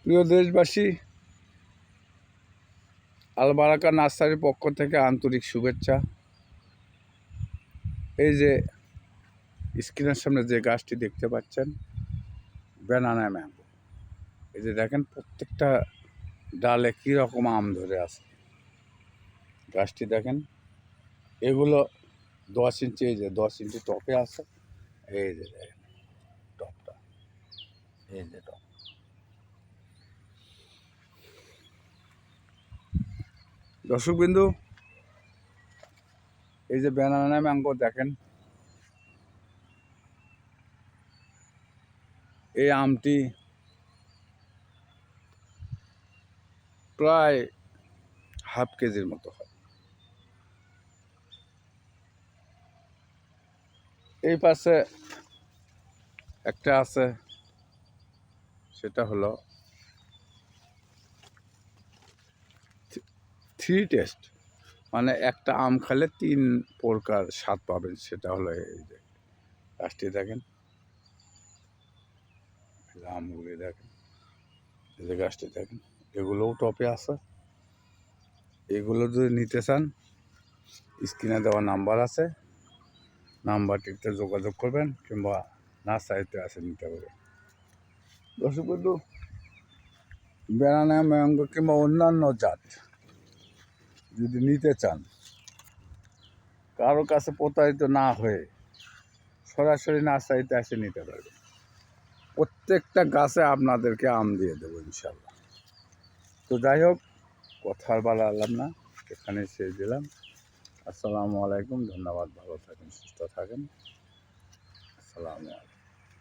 প্রিয় দেশবাসী, আল বারাকা নার্সারির পক্ষ থেকে আন্তরিক শুভেচ্ছা। এই যে স্ক্রিনের সামনে যে গাছটি দেখতে পাচ্ছেন, ব্যানানা ম্যাঙ্গো। এই যে দেখেন প্রত্যেকটা ডালে কীরকম আম ধরে আছে। গাছটি দেখেন, এগুলো 10 ইঞ্চি, এই যে 10 ইঞ্চি টপে আছে। এই যে দেখেন টপটা, এই যে টপ। দর্শকবিন্দু, এই যে ব্যানানা ম্যাঙ্গো দেখেন, এই আমটি প্রায় হাফ কেজির মতো হয়। এই পাশে একটা আছে, সেটা হলো 3 টেস্ট, মানে একটা আম খেলে 3 প্রকার স্বাদ পাবেন। সেটা হলো এই যে গাছটি দেখেন, আমগুলি দেখেন, এই যে গাছটি দেখেন, এগুলোও টপে আছে। এগুলো যদি নিতে চান, স্ক্রিনে দেওয়া নাম্বার আছে, নাম্বারটিতে যোগাযোগ করবেন, কিংবা নার্সারিতে আসে নিতে পারবেন। দর্শক বন্ধু, ব্যানানা ম্যাঙ্গো কিংবা অন্যান্য জাত যদি নিতে চান, কারো কাছে প্রতারিত না হয়ে সরাসরি নার্সারিতে এসে নিতে পারবেন। প্রত্যেকটা গাছে আপনাদেরকে আম দিয়ে দেবো ইনশাল্লাহ। তো যাই হোক, কথার বেলা আলাম না, এখানে শেষ দিলাম। আসসালামু আলাইকুম, ধন্যবাদ, ভালো থাকেন, সুস্থ থাকেন। আসসালামু আলাইকুম।